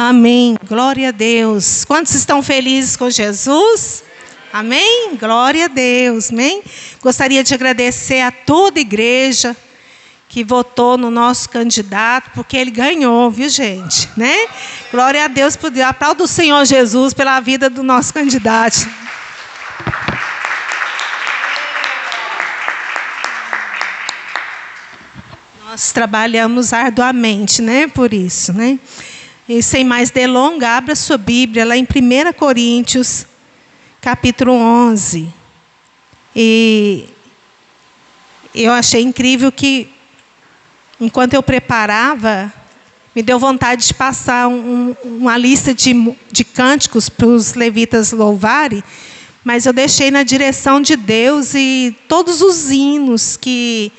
Amém. Glória a Deus. Quantos estão felizes com Jesus? Amém? Glória a Deus. Amém? Gostaria de agradecer a toda a igreja que votou no nosso candidato, porque ele ganhou, viu, gente? Né? Glória a Deus. Aplauda o Senhor Jesus pela vida do nosso candidato. Nós trabalhamos arduamente, né? Por isso, né? E sem mais delongas, abra sua Bíblia lá em 1 Coríntios, capítulo 11. E eu achei incrível que, enquanto eu preparava, me deu vontade de passar uma lista de cânticos para os levitas louvarem, mas eu deixei na direção de Deus, e todos os hinos que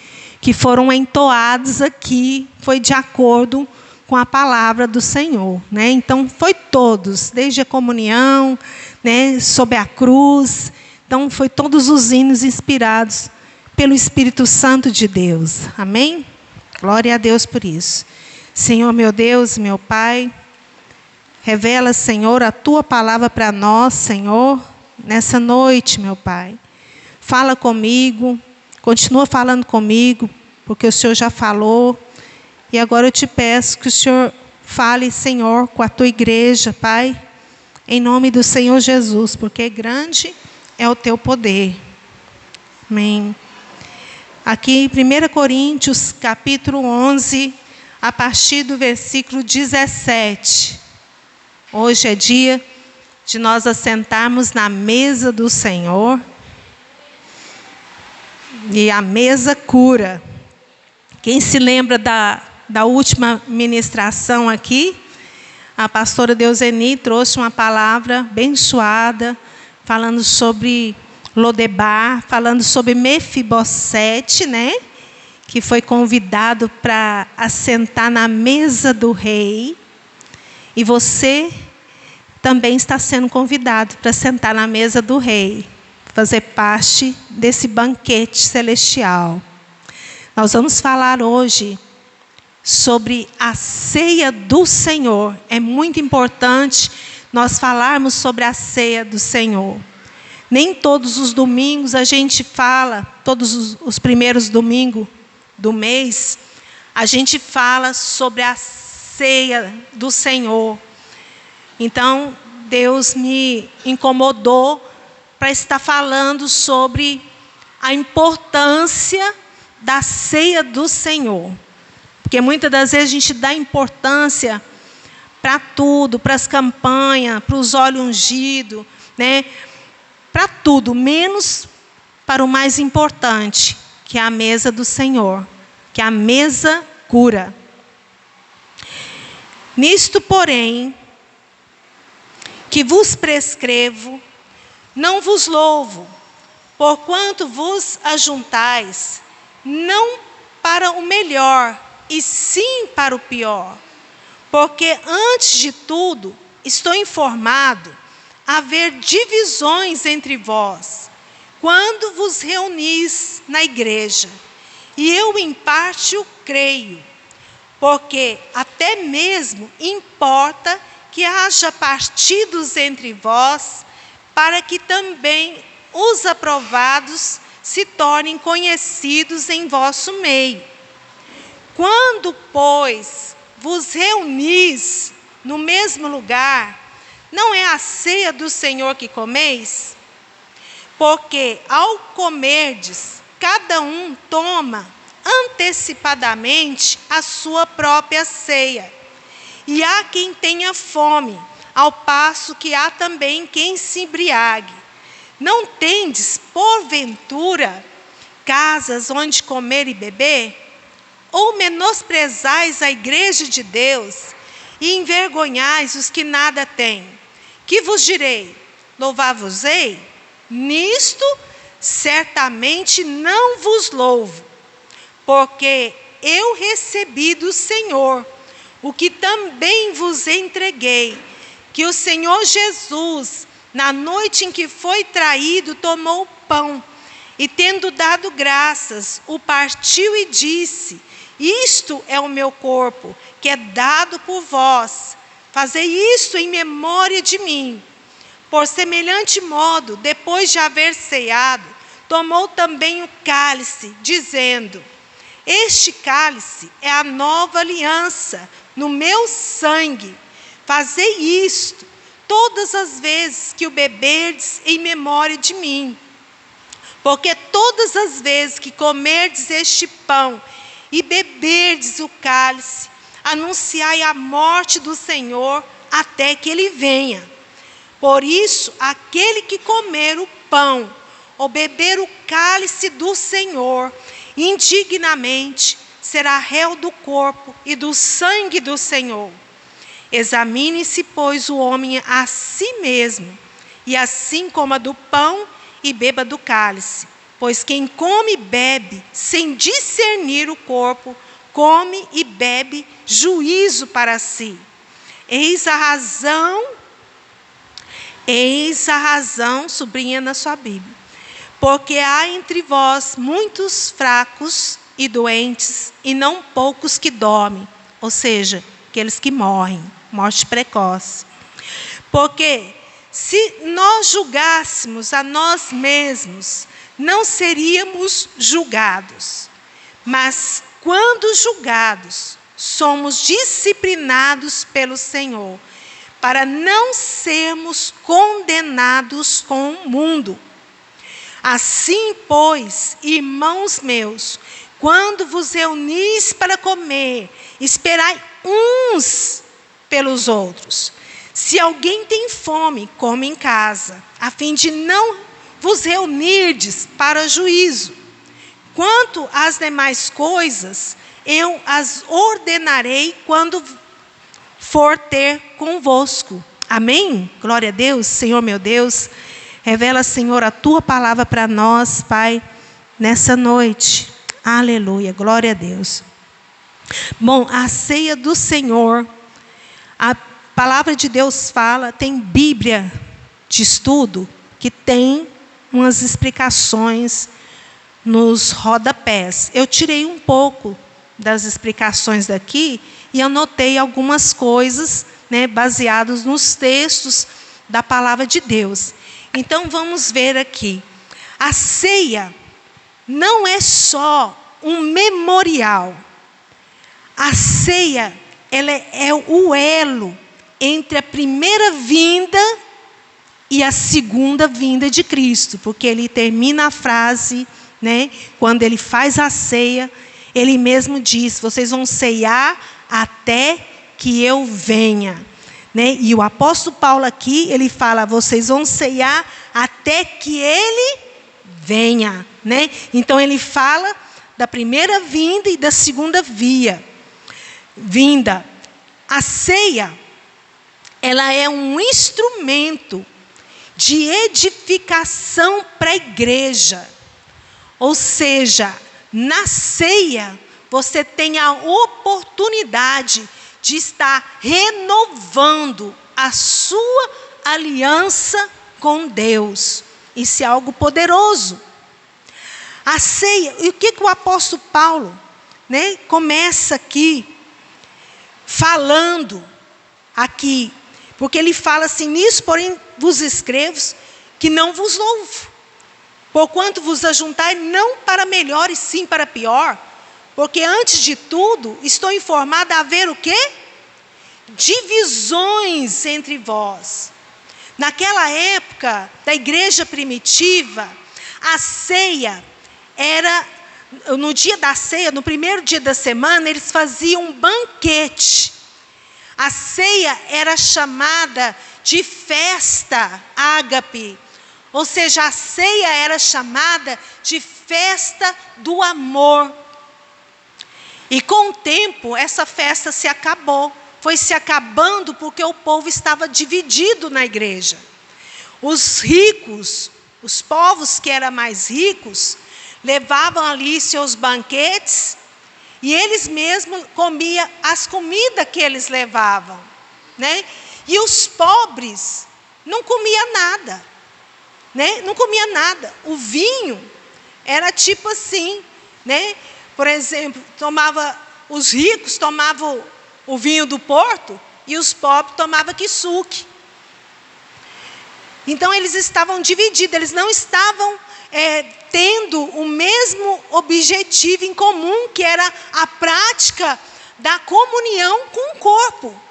foram entoados aqui foi de acordo com a palavra do Senhor, né? Então, foi todos, desde a comunhão, né, sob a cruz. Então, foi todos os hinos inspirados pelo Espírito Santo de Deus. Amém? Glória a Deus por isso. Senhor, meu Deus, meu Pai, revela, Senhor, a Tua palavra para nós, Senhor, nessa noite, meu Pai. Fala comigo, continua falando comigo, porque o Senhor já falou. E agora eu te peço que o Senhor fale, Senhor, com a Tua igreja, Pai, em nome do Senhor Jesus, porque grande é o Teu poder. Amém. Aqui em 1 Coríntios, capítulo 11, a partir do versículo 17. Hoje é dia de nós assentarmos na mesa do Senhor. E a mesa cura. Quem se lembra da última ministração aqui, a pastora Deuseni trouxe uma palavra abençoada, falando sobre Lodebar, falando sobre Mefibosete, né? Que foi convidado para assentar na mesa do rei. E você também está sendo convidado para sentar na mesa do rei, fazer parte desse banquete celestial. Nós vamos falar hoje sobre a ceia do Senhor. É muito importante nós falarmos sobre a ceia do Senhor. Nem todos os domingos a gente fala, todos os primeiros domingos do mês, a gente fala sobre a ceia do Senhor. Então, Deus me incomodou para estar falando sobre a importância da ceia do Senhor. Porque muitas das vezes a gente dá importância para tudo, para as campanhas, para os óleos ungidos, né? Para tudo, menos para o mais importante, que é a mesa do Senhor, que é a mesa cura. Nisto, porém, que vos prescrevo, não vos louvo, porquanto vos ajuntais, não para o melhor, e sim para o pior. Porque, antes de tudo, estou informado haver divisões entre vós, quando vos reunis na igreja. E eu, em parte, o creio, porque até mesmo importa que haja partidos entre vós, para que também os aprovados se tornem conhecidos em vosso meio. Quando, pois, vos reunis no mesmo lugar, não é a ceia do Senhor que comeis? Porque, ao comerdes, cada um toma antecipadamente a sua própria ceia. E há quem tenha fome, ao passo que há também quem se embriague. Não tendes, porventura, casas onde comer e beber? Ou menosprezais a igreja de Deus e envergonhais os que nada têm? Que vos direi? Louvar-vos-ei? Nisto certamente não vos louvo, porque eu recebi do Senhor o que também vos entreguei, que o Senhor Jesus, na noite em que foi traído, tomou o pão e, tendo dado graças, o partiu e disse: isto é o meu corpo, que é dado por vós. fazei isto em memória de mim. Por semelhante modo, depois de haver ceado, tomou também o cálice, dizendo: este cálice é a nova aliança no meu sangue. Fazei isto todas as vezes que o beberdes em memória de mim. Porque todas as vezes que comerdes este pão e beberdes o cálice, anunciai a morte do Senhor até que ele venha. Por isso, aquele que comer o pão ou beber o cálice do Senhor indignamente será réu do corpo e do sangue do Senhor. Examine-se, pois, o homem a si mesmo, e assim coma do pão e beba do cálice. Pois quem come e bebe sem discernir o corpo, come e bebe juízo para si. Eis a razão, sublinha na sua Bíblia. Porque há entre vós muitos fracos e doentes, e não poucos que dormem, ou seja, aqueles que morrem, morte precoce. Porque se nós julgássemos a nós mesmos, não seríamos julgados. Mas quando julgados, somos disciplinados pelo Senhor, para não sermos condenados com o mundo. Assim, pois, irmãos meus, quando vos reunis para comer, esperai uns pelos outros. Se alguém tem fome, come em casa, a fim de não vos reunirdes para juízo. Quanto às demais coisas, eu as ordenarei quando for ter convosco. Amém? Glória a Deus. Senhor meu Deus, revela, Senhor, a tua palavra para nós, Pai, nessa noite. Aleluia, glória a Deus. Bom, a ceia do Senhor, a palavra de Deus fala, tem Bíblia de estudo, que tem umas explicações nos rodapés. Eu tirei um pouco das explicações daqui e anotei algumas coisas, baseadas nos textos da palavra de Deus. Então vamos ver aqui. A ceia não é só um memorial. A ceia, ela é o elo entre a primeira vinda e a segunda vinda de Cristo, porque ele termina a frase, quando ele faz a ceia, ele mesmo diz: vocês vão ceiar até que eu venha. E o apóstolo Paulo aqui, ele fala: vocês vão ceiar até que ele venha. Então ele fala da primeira vinda e da segunda vinda. A ceia, ela é um instrumento de edificação para a igreja. Ou seja, na ceia, você tem a oportunidade de estar renovando a sua aliança com Deus. Isso é algo poderoso. A ceia, e o que o apóstolo Paulo começa aqui, falando aqui, porque ele fala assim: nisso, porém, vos escrevo que não vos louvo, porquanto vos ajuntai não para melhor e sim para pior, porque antes de tudo estou informada a haver o quê? Divisões entre vós. Naquela época da igreja primitiva, a ceia era, no dia da ceia, no primeiro dia da semana, eles faziam um banquete. A ceia era chamada de festa ágape, ou seja, a ceia era chamada de festa do amor. E com o tempo, essa festa se acabou. Foi se acabando porque o povo estava dividido na igreja. Os ricos, os povos que eram mais ricos, levavam ali seus banquetes e eles mesmos comiam as comidas que eles levavam. E os pobres não comiam nada. Não comia nada. O vinho era tipo assim, Por exemplo, os ricos tomavam o vinho do Porto e os pobres tomavam quisuque. Então eles estavam divididos, eles não estavam tendo o mesmo objetivo em comum, que era a prática da comunhão com o corpo.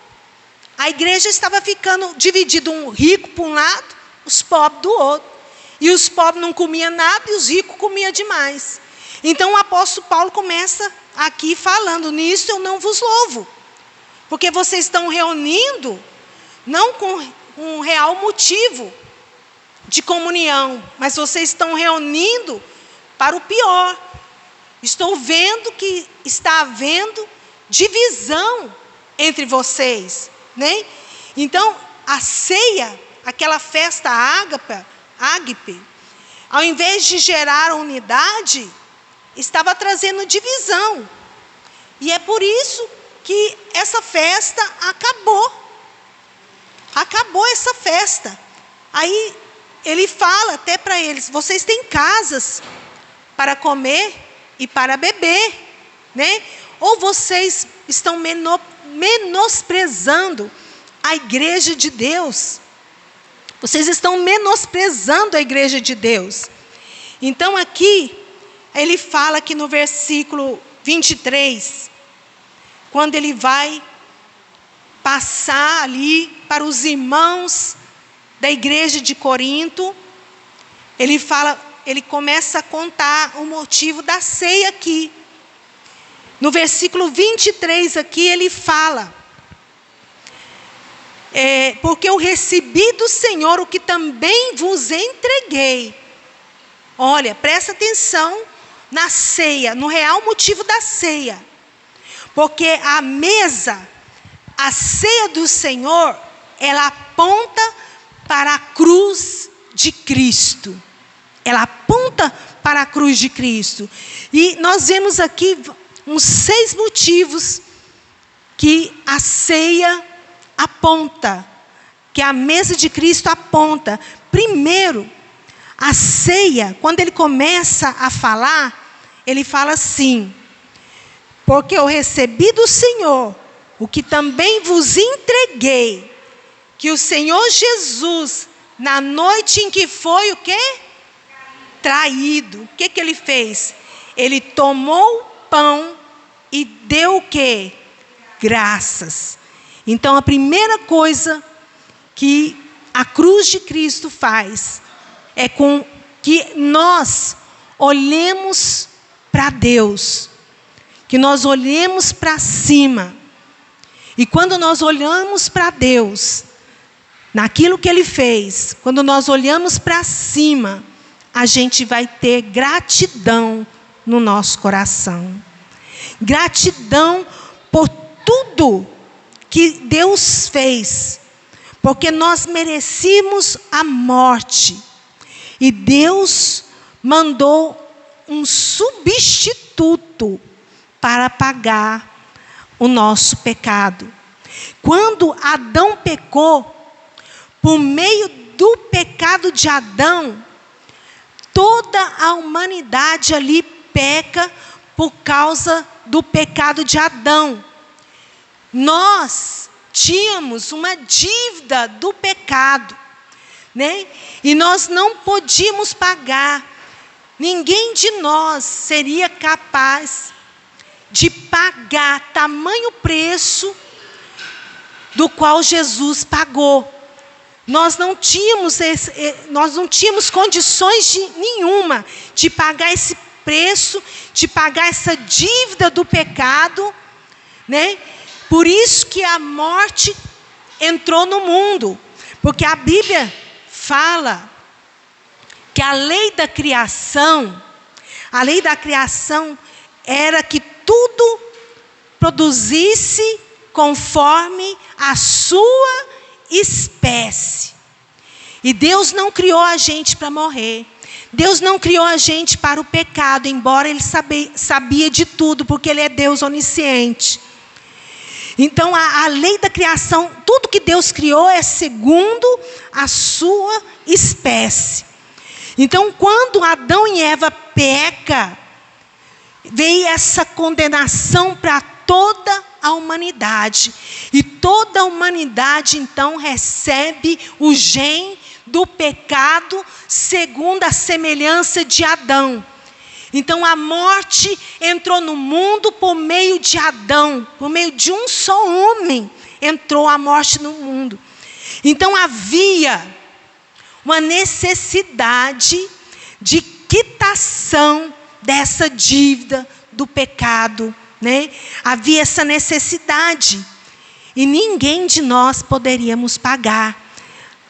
A igreja estava ficando dividida, um rico para um lado, os pobres do outro. E os pobres não comiam nada e os ricos comiam demais. Então o apóstolo Paulo começa aqui falando: nisso eu não vos louvo, porque vocês estão reunindo não com um real motivo de comunhão, mas vocês estão reunindo para o pior. Estou vendo que está havendo divisão entre vocês, né? Então a ceia, aquela festa ágape, ao invés de gerar unidade, estava trazendo divisão. E é por isso que essa festa acabou. Acabou essa festa. Aí ele fala até para eles: vocês têm casas para comer e para beber, né? Ou vocês estão menosprezando a igreja de Deus. Vocês estão menosprezando a igreja de Deus. Então aqui, ele fala que no versículo 23, quando ele vai passar ali para os irmãos da igreja de Corinto, ele começa a contar o motivo da ceia aqui. No versículo 23 aqui ele fala: porque eu recebi do Senhor o que também vos entreguei. Olha, presta atenção na ceia, no real motivo da ceia. Porque a ceia do Senhor, ela aponta para a cruz de Cristo. Ela aponta para a cruz de Cristo. E nós vemos aqui uns 6 motivos que a ceia aponta, que a mesa de Cristo aponta. Primeiro, a ceia, quando ele começa a falar, ele fala assim: porque eu recebi do Senhor o que também vos entreguei, que o Senhor Jesus, na noite em que foi o quê? Traído. O que ele fez? Ele tomou o pão e deu o quê? Graças. Então a primeira coisa que a cruz de Cristo faz é com que nós olhemos para Deus, que nós olhemos para cima. E quando nós olhamos para Deus, naquilo que Ele fez, quando nós olhamos para cima, a gente vai ter gratidão no nosso coração. Gratidão por tudo que Deus fez, porque nós merecíamos a morte. E Deus mandou um substituto para pagar o nosso pecado. Quando Adão pecou, por meio do pecado de Adão, toda a humanidade ali peca por causa do pecado de Adão. Nós tínhamos uma dívida do pecado, né? E nós não podíamos pagar. Ninguém de nós seria capaz de pagar tamanho preço do qual Jesus pagou. Nós não tínhamos condições nenhuma de pagar esse preço, de pagar essa dívida do pecado, né? Por isso que a morte entrou no mundo, porque a Bíblia fala que a lei da criação era que tudo produzisse conforme a sua espécie. E Deus não criou a gente para morrer. Deus não criou a gente para o pecado, embora Ele sabia de tudo, porque Ele é Deus onisciente. Então a lei da criação, tudo que Deus criou é segundo a sua espécie. Então quando Adão e Eva pecam, veio essa condenação para toda a humanidade. E toda a humanidade, então, recebe o gene do pecado segundo a semelhança de Adão. Então, a morte entrou no mundo por meio de Adão. Por meio de um só homem entrou a morte no mundo. Então, havia uma necessidade de quitação dessa dívida do pecado, né? Havia essa necessidade. E ninguém de nós poderíamos pagar.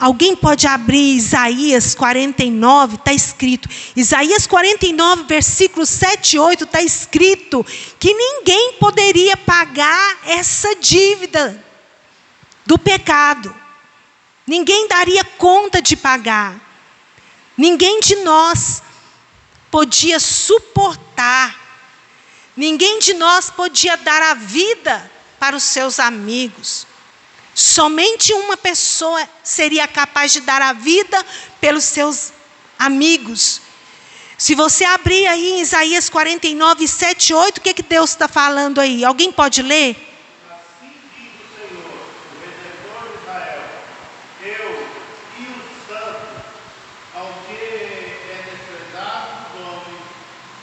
Alguém pode abrir Isaías 49, está escrito. Isaías 49, versículos 7 e 8, está escrito que ninguém poderia pagar essa dívida do pecado. Ninguém daria conta de pagar. Ninguém de nós podia suportar. Ninguém de nós podia dar a vida para os seus amigos. Somente uma pessoa seria capaz de dar a vida pelos seus amigos. Se você abrir aí em Isaías 49, 7 e 8, o que Deus está falando aí? Alguém pode ler? Assim diz o Senhor, o Redentor de Israel, eu e os santos, ao que é desprezado dos homens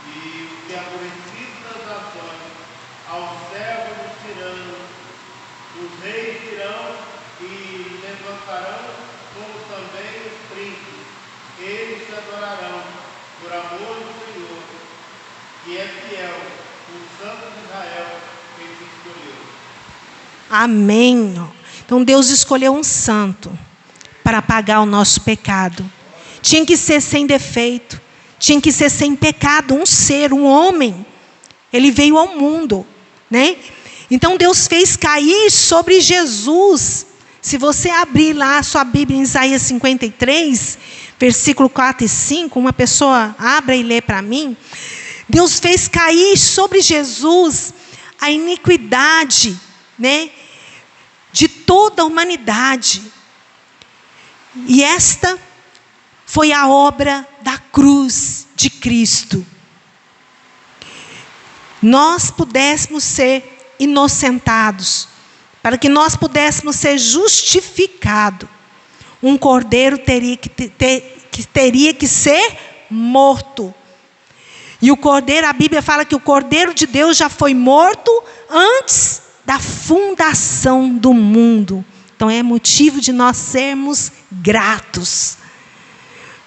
e o que é aborrecido das nações, aos servos dos tiranos, os reis virão e levantarão, como também os príncipes. Eles te adorarão, por amor do Senhor, que é fiel, o Santo de Israel, quem te escolheu. Amém. Então Deus escolheu um santo para pagar o nosso pecado. Tinha que ser sem defeito, tinha que ser sem pecado, um ser, um homem. Ele veio ao mundo, né? Então Deus fez cair sobre Jesus. Se você abrir lá a sua Bíblia em Isaías 53, versículo 4 e 5, uma pessoa abra e lê para mim. Deus fez cair sobre Jesus a iniquidade, né, de toda a humanidade. E esta foi a obra da cruz de Cristo. Nós pudéssemos ser inocentados, para que nós pudéssemos ser justificados, um cordeiro teria que ser morto. E o cordeiro, a Bíblia fala que o cordeiro de Deus já foi morto antes da fundação do mundo. Então é motivo de nós sermos gratos.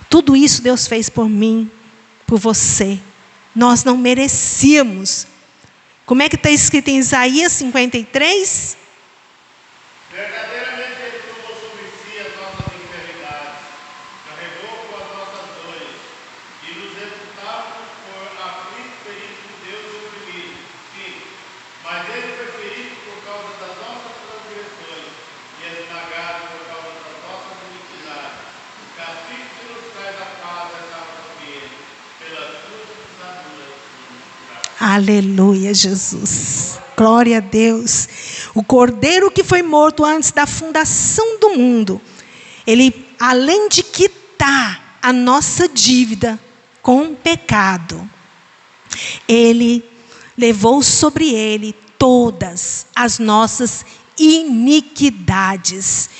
Tudo isso Deus fez por mim, por você. Nós não merecíamos. Como é que está escrito em Isaías 53? Verdadeiramente ele tomou sobre si as nossas enfermidades, carregou com as nossas dores, e nos reputávamos por aflitos, feridos por Deus e oprimidos. Sim, mas ele foi ferido por causa das nossas transgressões, e esmagado por causa das nossas iniquidades. O castigo que nos traz a paz estava sobre ele, pelas suas pisaduras fomos curados. Aleluia, Jesus. Glória a Deus. O cordeiro que foi morto antes da fundação do mundo, ele, além de quitar a nossa dívida com o pecado, ele levou sobre ele todas as nossas iniquidades.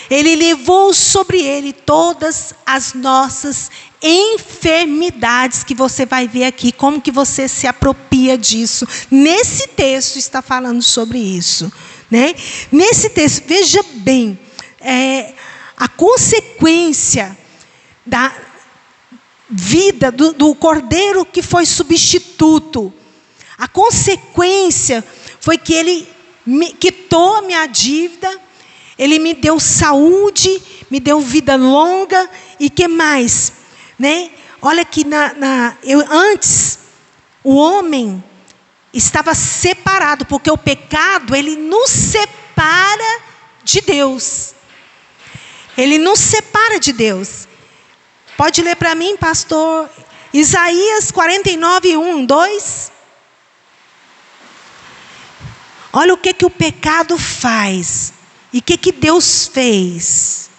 Ele levou sobre ele todas as nossas enfermidades, que você vai ver aqui, como que você se apropria disso. Nesse texto está falando sobre isso, né? Nesse texto, veja bem, a consequência da vida do cordeiro que foi substituto. A consequência foi que ele quitou a minha dívida, ele me deu saúde, me deu vida longa, e que mais? Né? Olha que antes, o homem estava separado, porque o pecado, ele nos separa de Deus. Ele nos separa de Deus. Pode ler para mim, pastor? Isaías 49, 1, 2. Olha o que o pecado faz. E o que Deus fez?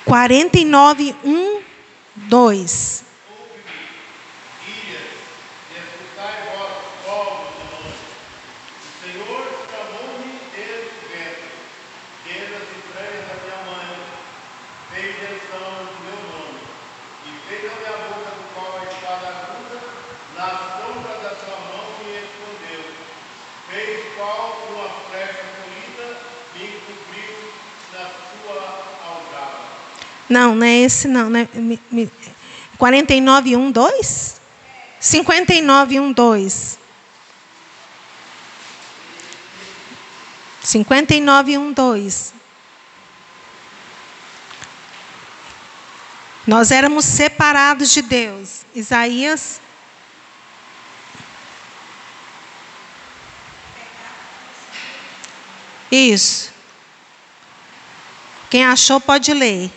49, 1, 2. Escutai vós, povos do mundo. O Senhor chamou-me desde o ventre, desde as entranhas da minha mãe, fez menção do meu nome, e fez a minha boca do qual a espada aguda, na sombra da sua mão me escondeu. Fez qual uma flecha polida, me encobriu na sua aljava. Não, não é esse não. Né? 49, 1, 2? 59, 1, 2. 59, 1, 2. Nós éramos separados de Deus. Isaías. Isso. Quem achou pode ler.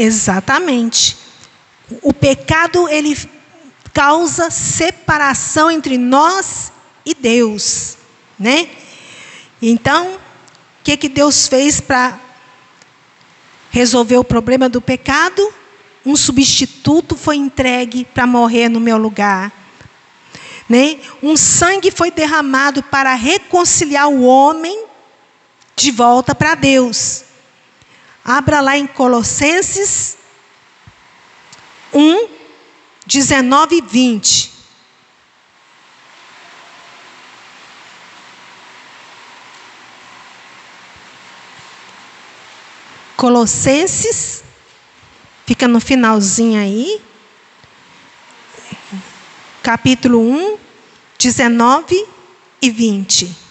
Exatamente. O pecado, ele causa separação entre nós e Deus, né? Então, o que Deus fez para resolver o problema do pecado? Um substituto foi entregue para morrer no meu lugar, né? Um sangue foi derramado para reconciliar o homem de volta para Deus. Abra lá em Colossenses 1, 19 e 20. Colossenses, fica no finalzinho aí. Capítulo 1, 19 e 20.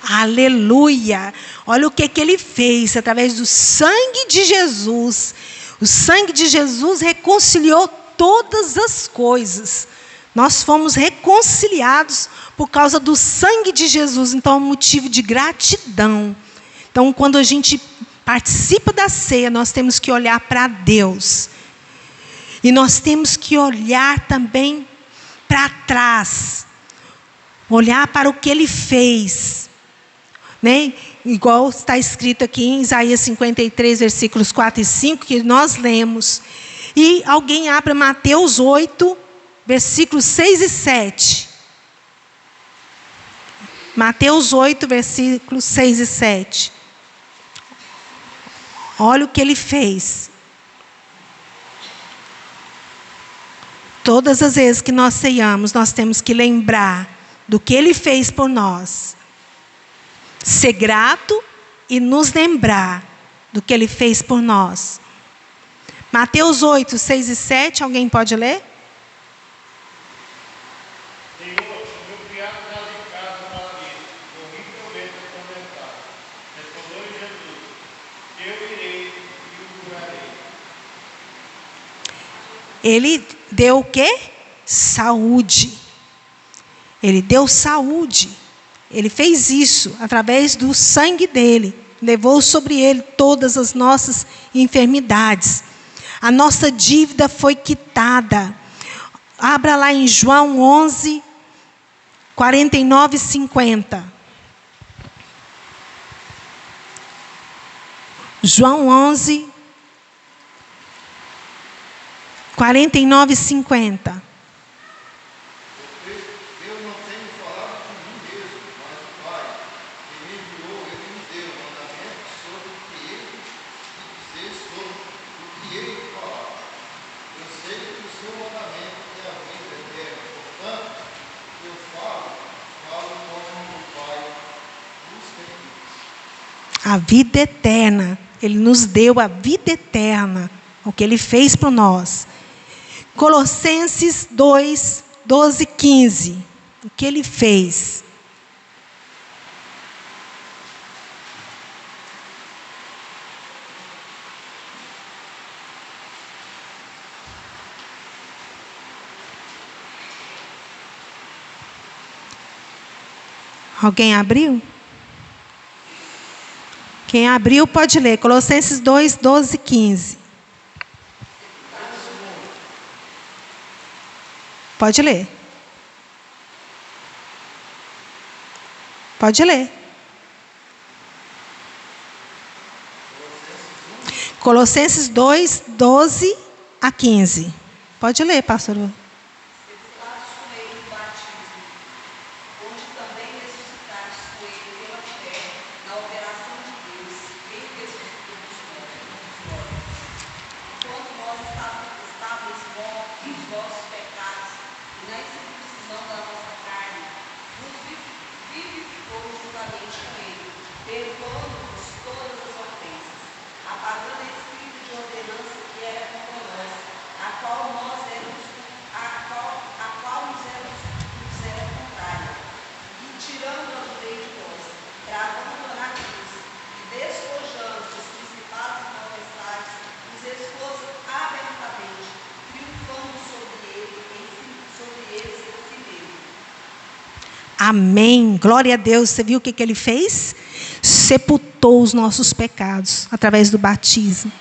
Aleluia! Olha o que ele fez através do sangue de Jesus. O sangue de Jesus reconciliou todas as coisas. Nós fomos reconciliados por causa do sangue de Jesus. Então, é um motivo de gratidão. Então, quando a gente participa da ceia, nós temos que olhar para Deus. E nós temos que olhar também para trás. Olhar para o que Ele fez. Né? Igual está escrito aqui em Isaías 53, versículos 4 e 5, que nós lemos. E alguém abra Mateus 8, versículos 6 e 7. Mateus 8, versículos 6 e 7. Olha o que Ele fez. Todas as vezes que nós ceiamos, nós temos que lembrar do que Ele fez por nós. Ser grato e nos lembrar do que Ele fez por nós. Mateus 8, 6 e 7, alguém pode ler? Senhor, meu criado está em casa malamente, horrivelmente atormentado. Respondeu Jesus: eu irei e o curarei. Ele deu o quê? Saúde. Ele deu saúde. Ele fez isso através do sangue dele. Levou sobre ele todas as nossas enfermidades. A nossa dívida foi quitada. Abra lá em João 11, 49 e 50. João 11, 49 e 50. A vida eterna. Ele nos deu a vida eterna, o que Ele fez por nós. Colossenses 2, 12, 15. O que Ele fez? Alguém abriu? Quem abriu pode ler. Colossenses 2, 12, 15. Pode ler. Pode ler. Colossenses 2, 12 a 15. Pode ler, pastor. Amém, glória a Deus. Você viu o que Ele fez? Sepultou os nossos pecados através do batismo.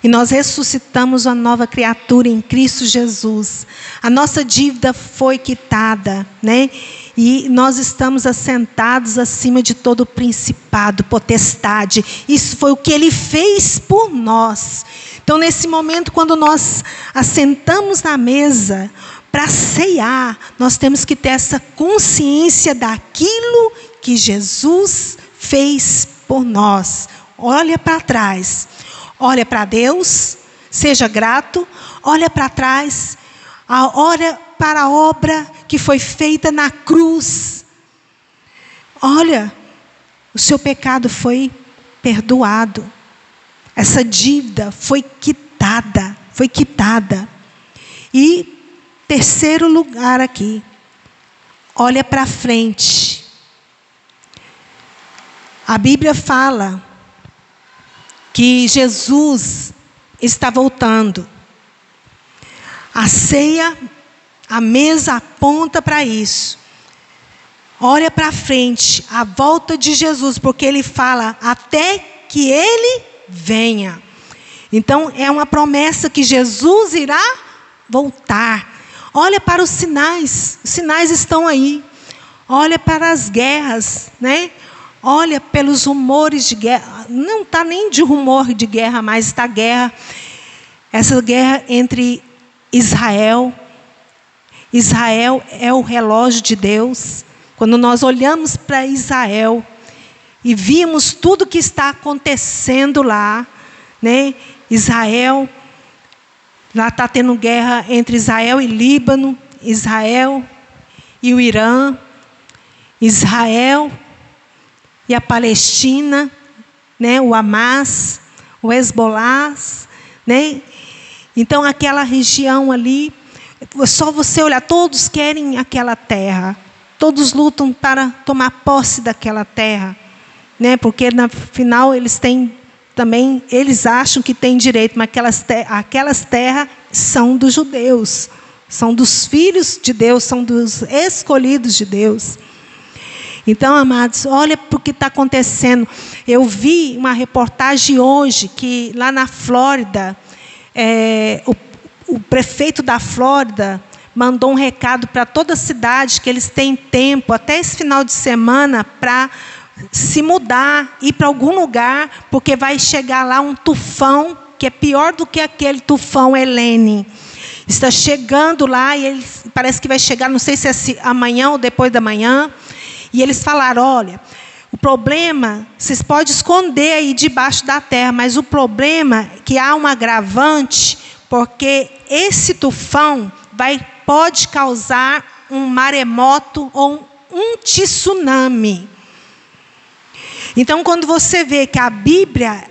E nós ressuscitamos uma nova criatura em Cristo Jesus. A nossa dívida foi quitada, né? E nós estamos assentados acima de todo principado, potestade. Isso foi o que Ele fez por nós. Então, nesse momento, quando nós assentamos na mesa para ceiar, nós temos que ter essa consciência daquilo que Jesus fez por nós. Olha para trás, olha para Deus, seja grato, olha para trás, olha para a obra que foi feita na cruz. Olha, o seu pecado foi perdoado, essa dívida foi quitada, E terceiro lugar aqui, olha para frente. A Bíblia fala que Jesus está voltando. A ceia, a mesa aponta para isso. Olha para frente, a volta de Jesus, porque Ele fala até que Ele venha. Então é uma promessa que Jesus irá voltar. Olha para os sinais estão aí. Olha para as guerras, né? Olha pelos rumores de guerra. Não está nem de rumor de guerra, mas está guerra. Essa guerra entre Israel. Israel é o relógio de Deus. Quando nós olhamos para Israel e vimos tudo que está acontecendo lá, né? Israel, lá está tendo guerra entre Israel e Líbano, Israel e o Irã, Israel e a Palestina, né? O Hamas, o Hezbollah, né? Então aquela região ali, só você olhar, todos querem aquela terra, todos lutam para tomar posse daquela terra, né? Porque no final eles têm também, eles acham que têm direito, mas aquelas terras são dos judeus, são dos filhos de Deus, são dos escolhidos de Deus. Então, amados, olha para o que está acontecendo. Eu vi uma reportagem hoje que lá na Flórida, o prefeito da Flórida mandou um recado para toda a cidade que eles têm tempo, até esse final de semana, para se mudar, ir para algum lugar, porque vai chegar lá um tufão, que é pior do que aquele tufão Helene. Está chegando lá, e parece que vai chegar, não sei se é amanhã ou depois da manhã, e eles falaram, olha, o problema, vocês podem esconder aí debaixo da terra, mas o problema é que há um agravante, porque esse tufão pode causar um maremoto ou um tsunami. Então, quando você vê que a Bíblia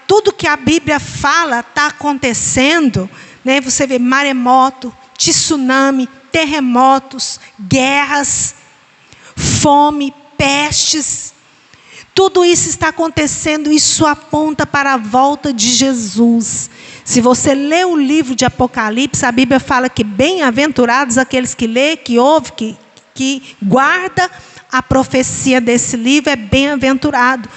tudo que a Bíblia fala está acontecendo, né? Você vê maremoto, tsunami, terremotos, guerras, fome, pestes. Tudo isso está acontecendo, isso aponta para a volta de Jesus. Se você lê o livro de Apocalipse, a Bíblia fala que bem-aventurados aqueles que lê, que ouve, que guarda a profecia desse livro, é bem-aventurado.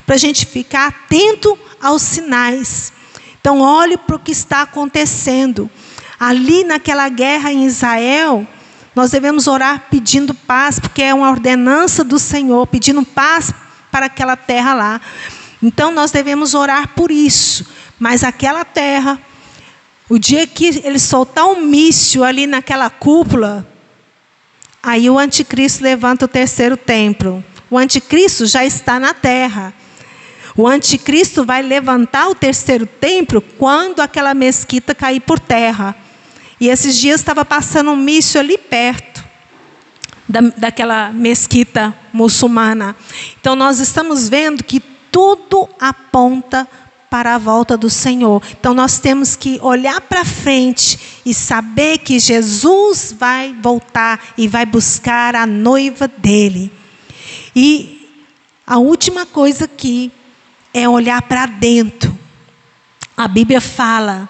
Para a gente ficar atento aos sinais. Então, olhe para o que está acontecendo. Ali naquela guerra em Israel, nós devemos orar pedindo paz, porque é uma ordenança do Senhor, pedindo paz para aquela terra lá. Então, nós devemos orar por isso. Mas aquela terra, o dia que ele soltar um míssil ali naquela cúpula, aí o anticristo levanta o terceiro templo. O anticristo já está na terra. O anticristo vai levantar o terceiro templo quando aquela mesquita cair por terra. E esses dias estava passando um míssil ali perto daquela mesquita muçulmana. Então nós estamos vendo que tudo aponta para a volta do Senhor. Então nós temos que olhar para frente e saber que Jesus vai voltar e vai buscar a noiva dele. E a última coisa aqui é olhar para dentro. A Bíblia fala,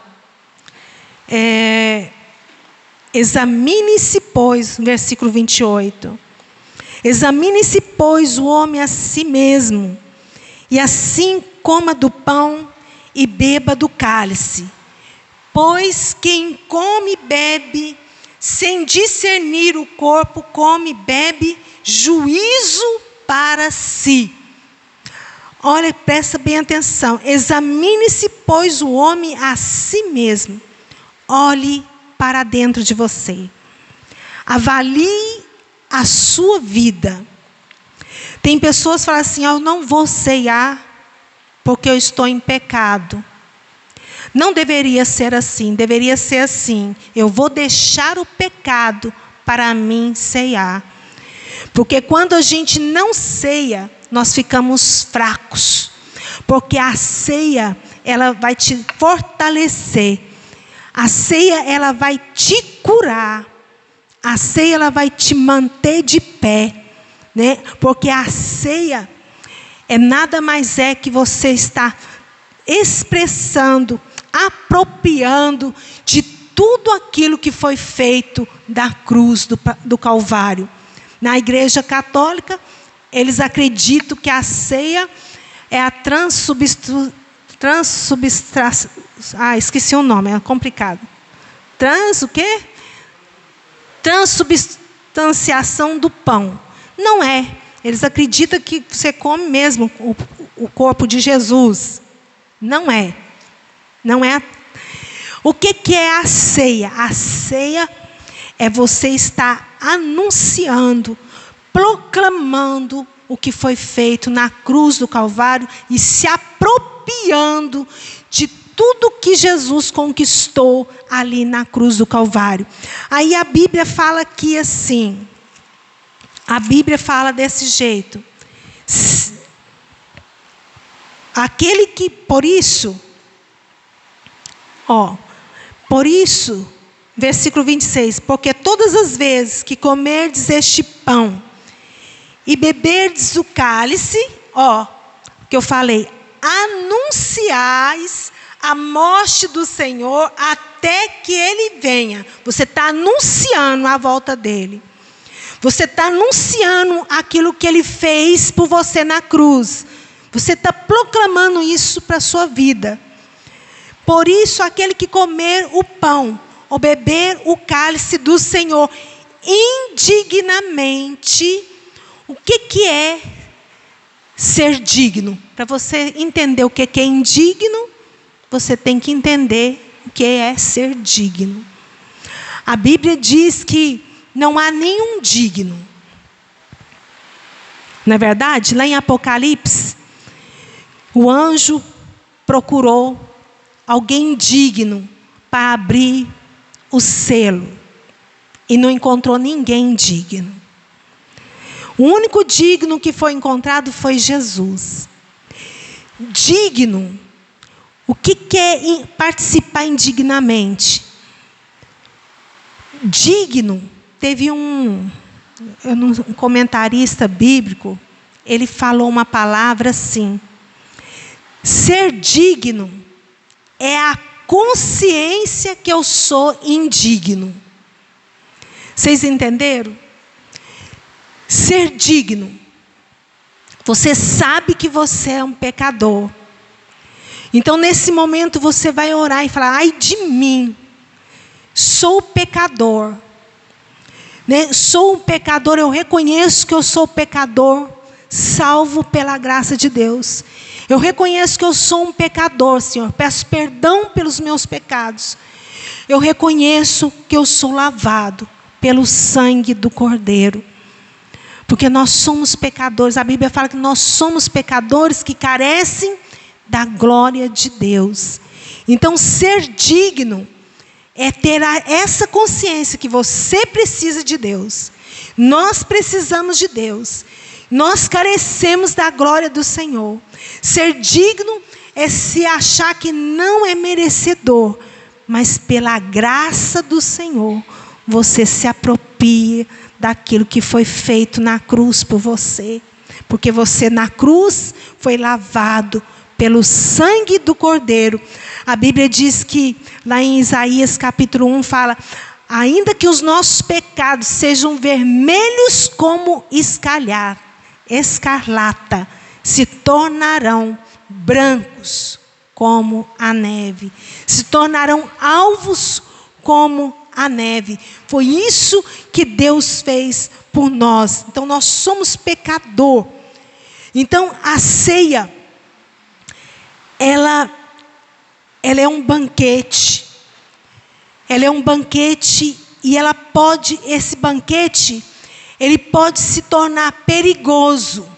examine-se, pois, versículo 28. Examine-se, pois, o homem a si mesmo, e assim coma do pão e beba do cálice. Pois quem come e bebe, sem discernir o corpo, come e bebe juízo para si. Olha, presta bem atenção. Examine-se, pois, o homem a si mesmo. Olhe para dentro de você. Avalie a sua vida. Tem pessoas que falam assim, eu não vou ceiar porque eu estou em pecado. Não deveria ser assim, deveria ser assim. Eu vou deixar o pecado para mim ceiar. Porque quando a gente não ceia, nós ficamos fracos. Porque a ceia, ela vai te fortalecer. A ceia, ela vai te curar. A ceia, ela vai te manter de pé, né? Porque a ceia nada mais é que você está expressando, apropriando de tudo aquilo que foi feito da cruz do Calvário. Na Igreja Católica, eles acreditam que a ceia é a esqueci o nome, é complicado. O quê? Transubstanciação do pão. Não é. Eles acreditam que você come mesmo o corpo de Jesus. Não é. Não é. O que é a ceia? A ceia é você estar anunciando, proclamando o que foi feito na cruz do Calvário e se apropriando de tudo que Jesus conquistou ali na cruz do Calvário. Aí a Bíblia fala aqui assim, a Bíblia fala desse jeito. Aquele que, por isso, versículo 26, porque todas as vezes que comerdes este pão e beberdes o cálice, que eu falei, anunciais a morte do Senhor até que Ele venha. Você está anunciando a volta dEle. Você está anunciando aquilo que Ele fez por você na cruz. Você está proclamando isso para a sua vida. Por isso, aquele que comer o pão ou beber o cálice do Senhor indignamente, o que é ser digno? Para você entender o que é indigno, você tem que entender o que é ser digno. A Bíblia diz que não há nenhum digno. Não é verdade? Lá em Apocalipse, o anjo procurou alguém digno para abrir o selo. E não encontrou ninguém digno. O único digno que foi encontrado foi Jesus. Digno. O que é participar indignamente? Digno. Teve um comentarista bíblico, ele falou uma palavra assim: ser digno é a consciência que eu sou indigno. Vocês entenderam? Ser digno. Você sabe que você é um pecador. Então, nesse momento, você vai orar e falar: ai de mim, sou pecador. Né? Sou um pecador, eu reconheço que eu sou pecador, salvo pela graça de Deus. Eu reconheço que eu sou um pecador, Senhor. Peço perdão pelos meus pecados. Eu reconheço que eu sou lavado pelo sangue do Cordeiro. Porque nós somos pecadores. A Bíblia fala que nós somos pecadores que carecem da glória de Deus. Então, ser digno é ter essa consciência que você precisa de Deus. Nós precisamos de Deus. Nós carecemos da glória do Senhor. Ser digno é se achar que não é merecedor, mas pela graça do Senhor, você se apropria daquilo que foi feito na cruz por você. Porque você na cruz foi lavado pelo sangue do Cordeiro. A Bíblia diz que, lá em Isaías capítulo 1, fala: ainda que os nossos pecados sejam vermelhos como escarlata, se tornarão brancos como a neve. Se tornarão alvos como a neve. Foi isso que Deus fez por nós. Então, nós somos pecador. Então, a ceia, ela é um banquete. Ela é um banquete e esse banquete, ele pode se tornar perigoso.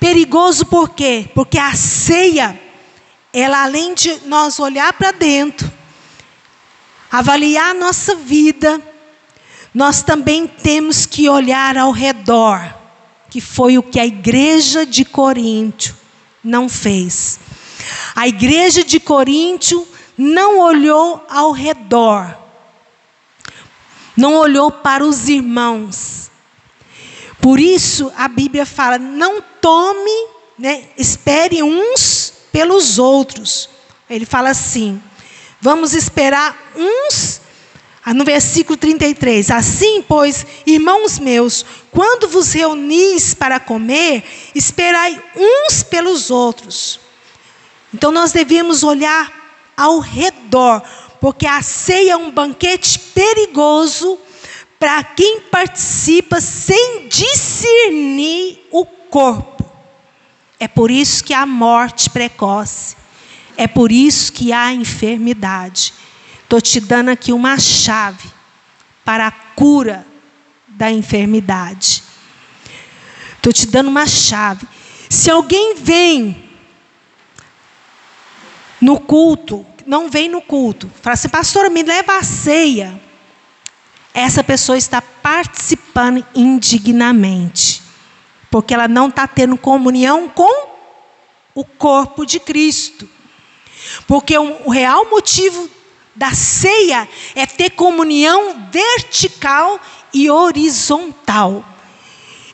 Perigoso por quê? Porque a ceia, ela, além de nós olhar para dentro, avaliar a nossa vida, nós também temos que olhar ao redor, que foi o que a igreja de Corinto não fez. A igreja de Corinto não olhou ao redor, não olhou para os irmãos. Por isso a Bíblia fala: não tome, espere uns pelos outros. Ele fala assim: vamos esperar uns. No versículo 33, assim, pois, irmãos meus, quando vos reunis para comer, esperai uns pelos outros. Então nós devemos olhar ao redor, porque a ceia é um banquete perigoso para quem participa sem discernir o corpo. É por isso que há morte precoce. É por isso que há enfermidade. Estou te dando aqui uma chave para a cura da enfermidade. Estou te dando uma chave. Se alguém vem no culto, não vem no culto, fala assim: pastora, me leva a ceia. Essa pessoa está participando indignamente, porque ela não está tendo comunhão com o corpo de Cristo. Porque o real motivo da ceia é ter comunhão vertical e horizontal.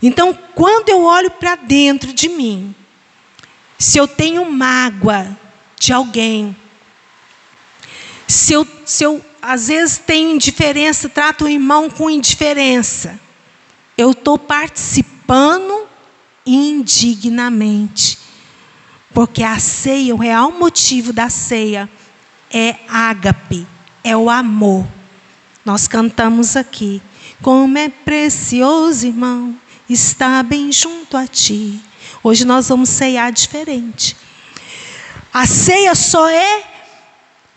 Então, quando eu olho para dentro de mim, se eu tenho mágoa de alguém, se eu às vezes tenho indiferença, trato o irmão com indiferença, eu estou participando indignamente. Porque a ceia, o real motivo da ceia é ágape, é o amor. Nós cantamos aqui: como é precioso, irmão, estar bem junto a ti. Hoje nós vamos ceiar diferente. A ceia só é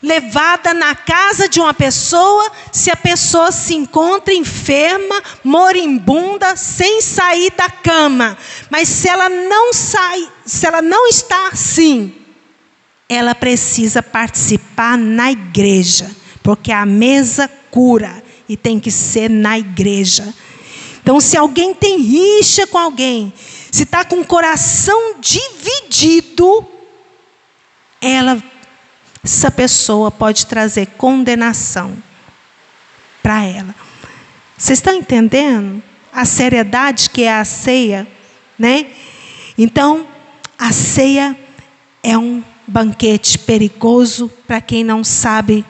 levada na casa de uma pessoa se a pessoa se encontra enferma, moribunda, sem sair da cama. Mas se ela não sai, se ela não está assim, ela precisa participar na igreja, porque a mesa cura e tem que ser na igreja. Então, se alguém tem rixa com alguém, se está com o coração dividido, essa pessoa pode trazer condenação para ela. Vocês estão entendendo a seriedade que é a ceia, né? Então, a ceia é um banquete perigoso para quem não sabe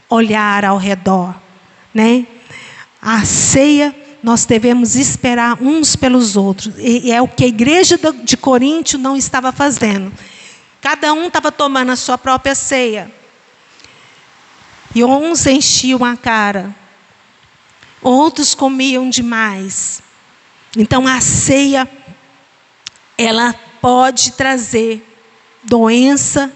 olhar ao redor, né? A ceia, nós devemos esperar uns pelos outros. E é o que a igreja de Coríntio não estava fazendo. Cada um estava tomando a sua própria ceia. E uns enchiam a cara. Outros comiam demais. Então a ceia, ela pode trazer doença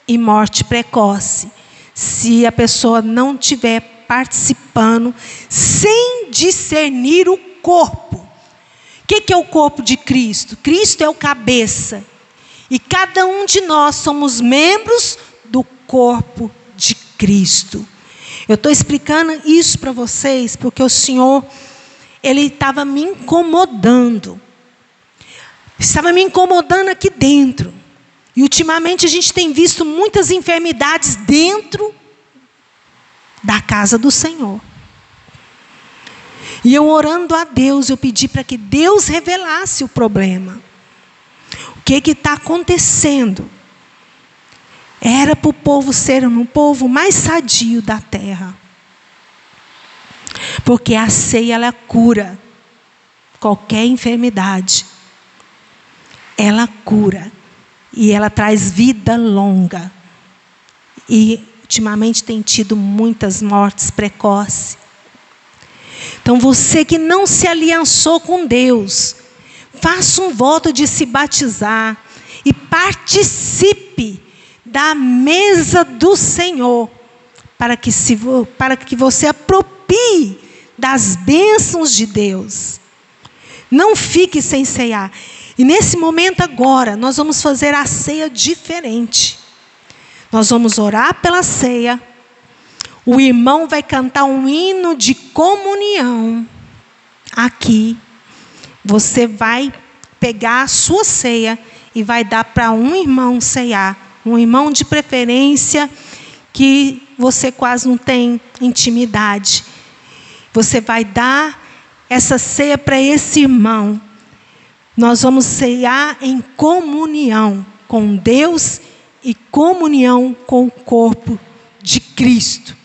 e morte precoce. Se a pessoa não estiver participando, sem discernir o corpo. O que é o corpo de Cristo? Cristo é o cabeça. E cada um de nós somos membros do corpo de Cristo. Eu estou explicando isso para vocês porque o Senhor, Ele estava me incomodando. Estava me incomodando aqui dentro. E ultimamente a gente tem visto muitas enfermidades dentro da casa do Senhor. E eu orando a Deus, eu pedi para que Deus revelasse o problema. O que está acontecendo? Era para o povo ser um povo mais sadio da terra. Porque a ceia, ela cura qualquer enfermidade. Ela cura. E ela traz vida longa. E ultimamente tem tido muitas mortes precoces. Então você que não se aliançou com Deus, faça um voto de se batizar e participe da mesa do Senhor, para que você aproprie das bênçãos de Deus. Não fique sem ceiar. E nesse momento agora, nós vamos fazer a ceia diferente. Nós vamos orar pela ceia. O irmão vai cantar um hino de comunhão. Aqui, você vai pegar a sua ceia e vai dar para um irmão ceiar. Um irmão de preferência que você quase não tem intimidade. Você vai dar essa ceia para esse irmão. Nós vamos ceiar em comunhão com Deus e comunhão com o corpo de Cristo.